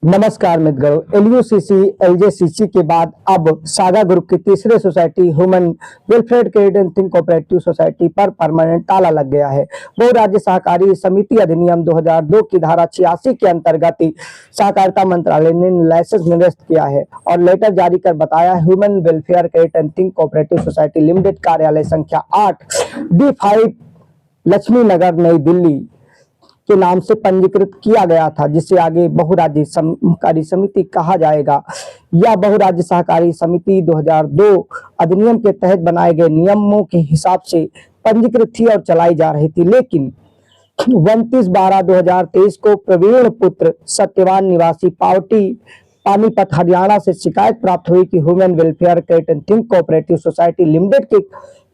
नमस्कार मित्रों, एलयूसीसी एलजेसीसी के बाद अब सागा ग्रुप की तीसरी society human welfare credit think cooperative society पर परमानेंट ताला लग गया है। बहुराज्य सहकारी समिति अधिनियम 2002 की धारा 86 के अंतर्गत सहकारिता मंत्रालय ने लाइसेंस निरस्त किया है और लेटर जारी कर बताया human welfare credit think cooperative society limited कार्यालय संख्या 8D5 लक्ष्मी नगर नई दिल्ली के नाम से पंजीकृत किया गया था, जिसे आगे बहुराज्य सहकारी समिति कहा जाएगा। यह बहुराज्य सहकारी समिति 2002 अधिनियम के तहत बनाए गए नियमों के हिसाब से पंजीकृत थी और चलाई जा रही थी, लेकिन 29/12/2023 को प्रवीण पुत्र सत्यवान निवासी पानीपत हरियाणा से शिकायत प्राप्त हुई कि human welfare credit think cooperative society limited के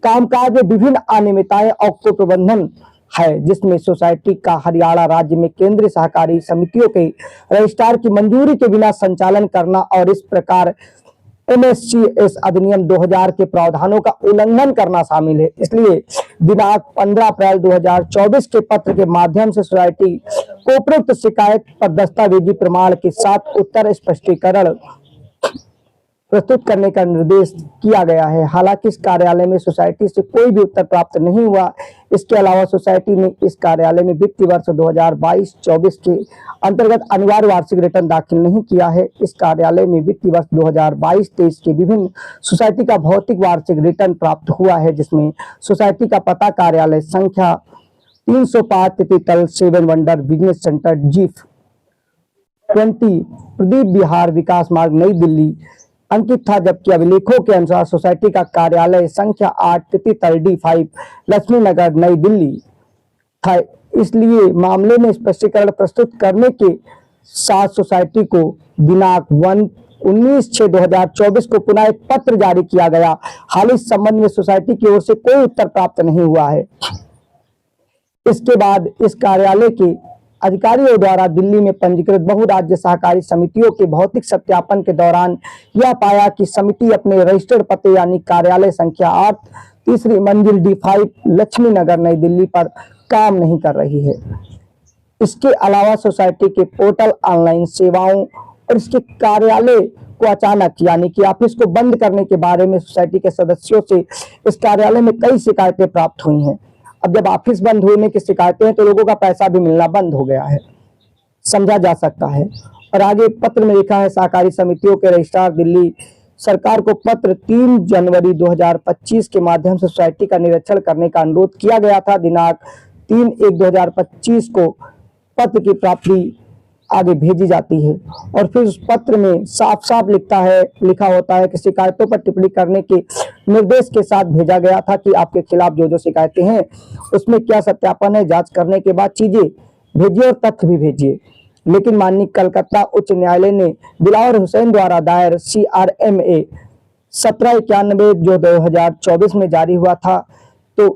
कामकाज में विभिन्न अनियमितताएं और कुप्रबंधन है, जिसमें सोसाइटी का हरियाणा राज्य में केंद्रीय सहकारी समितियों के रजिस्ट्रार की मंजूरी के बिना संचालन करना और इस प्रकार एमएससीएस अधिनियम 2000 के प्रावधानों का उल्लंघन करना शामिल है। इसलिए दिनांक 15 अप्रैल 2024 के पत्र के माध्यम से सोसाइटी को उपरोक्त शिकायत पर दस्तावेजी प्रमाण के साथ उत्तर स्पष्टीकरण प्रस्तुत करने का निर्देश किया गया है। हालांकि इस कार्यालय में सोसाइटी से कोई भी उत्तर प्राप्त नहीं हुआ। इसके अलावा सोसाइटी ने इस कार्यालय में वित्तीय वर्ष 2022-24 के अंतर्गत अनिवार्य वार्षिक रिटर्न दाखिल नहीं किया है। इस कार्यालय में वित्तीय वर्ष 2022-23 के विभिन्न सोसाइटी का भौतिक वार्षिक रिटर्न प्राप्त हुआ है, जिसमें सोसाइटी का पता कार्यालय संख्या 305 तितितल 7 wonder business centre G20 Pradeep Vihar Vikas Marg New Delhi अंकित था, जबकि अभिलेखों के अनुसार सोसाइटी का कार्यालय संख्या 8 तितितल D5 लक्ष्मी नगर नई दिल्ली था। इसलिए मामले में स्पष्टीकरण प्रस्तुत करने के साथ सोसाइटी को दिनांक 19/6/2024 को पुनः एक पत्र जारी किया गया। हाल इस संबंध में सोसाइटी की ओर से कोई उत्तर प्राप्त नहीं हुआ है। इसके बाद इस कार्यालय के अधिकारियों द्वारा दिल्ली में पंजीकृत बहुराज्य सहकारी समितियों के भौतिक सत्यापन के दौरान यह पाया कि समिति अपने रजिस्टर्ड पते यानी कार्यालय संख्या 8 तीसरी मंजिल D5 लक्ष्मी नगर नई दिल्ली पर काम नहीं कर रही है। इसके अलावा सोसाइटी के पोर्टल, ऑनलाइन सेवाओं और इसके कार्यालय को अचानक यानी कि ऑफिस को बंद करने के बारे में सोसाइटी के सदस्यों से इस कार्यालय में कई शिकायतें प्राप्त हुई हैं। अब जब ऑफिस बंद होने की शिकायतें हैं तो लोगों का पैसा भी मिलना बंद हो गया है, समझा जा सकता है। और आगे पत्र में लिखा है, सहकारी समितियों के रजिस्ट्रार दिल्ली सरकार को पत्र 3 जनवरी 2025 के माध्यम से सोसाइटी का निरीक्षण करने का अनुरोध किया गया था। दिनांक 3/1/2025 को पत्र की प्राप्ति आगे भेजी जाती है और फिर उस पत्र में साफ साफ लिखा होता है कि शिकायतों पर टिप्पणी करने के निर्देश के साथ भेजा गया था कि आपके खिलाफ जो शिकायतें हैं उसमें क्या सत्यापन है, जांच करने के बाद चीजें भेजिए और तथ्य भी भेजिए। लेकिन माननीय कलकत्ता उच्च न्यायालय ने दिलावर हुसैन द्वारा दायर CRMA 1791 जो 2024 में जारी हुआ था तो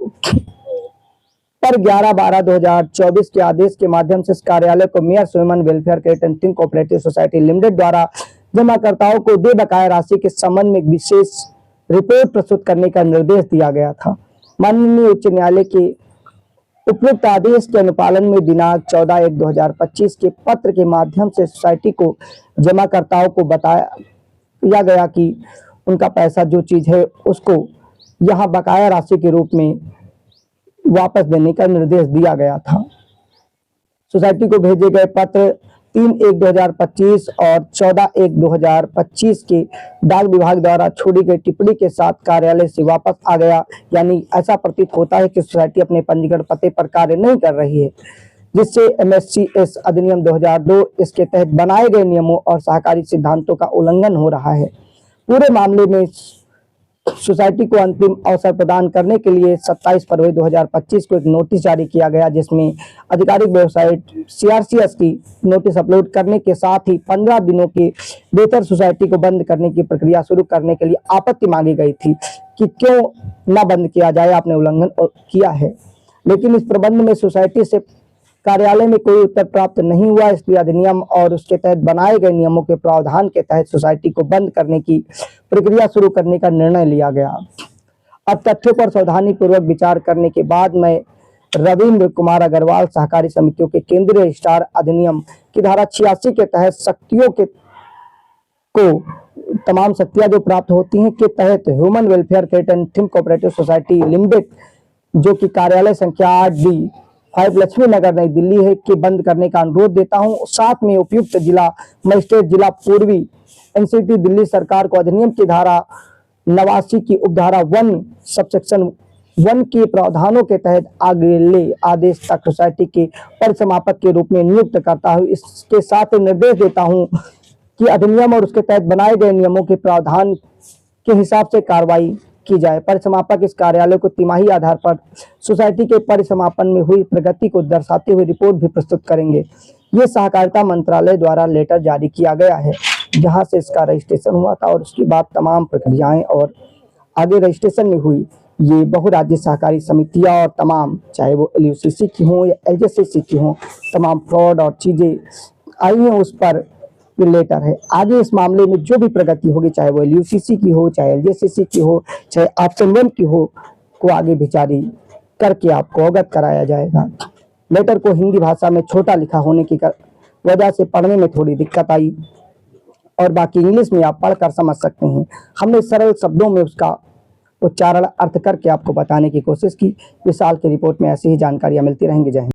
पर 11/12/2024 के आदेश के माध्यम से इस कार्यालय को mayor human welfare credit think cooperative society limited द्वारा जमाकर्ताओं को दे बकाया राशि के संबंध में एक विशेष रिपोर्ट प्रस्तुत करने का निर्देश दिया गया था। माननीय उच्च न्यायालय के उपयुक्त आदेश के अनुपालन में दिनांक 14/1/2025 के पत्र के माध्यम से सोसाइटी को जमाकर्ताओं को बताया गया कि उनका पैसा जो चीज है उसको यहाँ बकाया राशि के रूप में वापस देने का निर्देश दिया गया था। सोसाइटी को भेजे गए पत्र 3/1/2025 और 14/1/2025 के डाक विभाग द्वारा छोड़ी गई टिप्पणी के साथ कार्यालय से वापस आ गया। यानी ऐसा प्रतीत होता है कि सोसाइटी अपने पंजीकरण पते पर कार्य नहीं कर रही है, जिससे MSCS अधिनियम 2002 इसके तहत बनाए गए नियमों और सहकारी सिद्धांतों का उल्लंघन हो रहा है। पूरे मामले में सोसाइटी को अंतिम अवसर प्रदान करने के लिए 27 फरवरी 2025 को एक नोटिस जारी किया गया, जिसमें आधिकारिक वेबसाइट CRCS की नोटिस अपलोड करने के साथ ही 15 दिनों के भीतर सोसाइटी को बंद करने की प्रक्रिया शुरू करने के लिए आपत्ति मांगी गई थी कि क्यों न बंद किया जाए, आपने उल्लंघन किया है। लेकिन इस प्रबंध में सोसाइटी से कार्यालय में कोई उत्तर प्राप्त नहीं हुआ। इसलिए अधिनियम और उसके तहत बनाए गए नियमों के प्रावधान के तहत सोसाइटी को बंद करने की प्रक्रिया शुरू करने का निर्णय लिया गया। अब तथ्यों पर सावधानी पूर्वक विचार करने के बाद मैं रविंद्र कुमार अग्रवाल सहकारी समितियों के केंद्रीय रजिस्ट्रार अधिनियम की धारा 86 के तहत शक्तियों के को तमाम शक्तियां जो प्राप्त होती हैं के तहत ह्यूमन वेलफेयर क्रेडिट एंड थिम कोऑपरेटिव सोसाइटी लिमिटेड जो कि कार्यालय संख्या 8D5 लक्ष्मी नगर नई दिल्ली है के बंद करने का अनुरोध देता हूं। साथ में उपयुक्त जिला मजिस्ट्रेट जिला पूर्वी एनसीटी दिल्ली सरकार को अधिनियम की धारा 89 की उपधारा 1 सबसेक्शन 1 के प्रावधानों के तहत अगले आदेश तक सोसाइटी के परिसमापक के रूप में नियुक्त करता हूं। इसके साथ निर्देश देता हूं कि अधिनियम और उसके तहत बनाए गए नियमों के प्रावधान के हिसाब से कार्रवाई की जाए। परिसमापक इस कार्यालय को तिमाही आधार पर सोसाइटी के परिसमापन में हुई प्रगति को दर्शाते हुए रिपोर्ट भी प्रस्तुत करेंगे। ये सहकारिता मंत्रालय द्वारा लेटर जारी किया गया है जहां से इसका रजिस्ट्रेशन हुआ था और उसके बाद तमाम प्रक्रियाएं और आगे रजिस्ट्रेशन में हुई ये बहुराज्य सहकारी समितियां और तमाम चाहे वो LUCC की हों या LJCC की हों तमाम फ्रॉड और चीजें आई हैं उस पर लेटर है। आगे इस मामले में जो भी प्रगति होगी चाहे वो LUCC की हो चाहे LJCC की हो चाहे ऑप्शन 1 की हो को आगे भी जारी करके आपको अवगत कराया जाएगा। लेटर को हिंदी भाषा में छोटा लिखा होने की वजह से पढ़ने में थोड़ी दिक्कत आई और बाकी इंग्लिश में आप पढ़कर समझ सकते हैं। हमने सरल शब्दों में उसका उच्चारण अर्थ करके आपको बताने की कोशिश की। विशाल की रिपोर्ट में ऐसी ही जानकारियां मिलती रहेंगी। जय हिंद।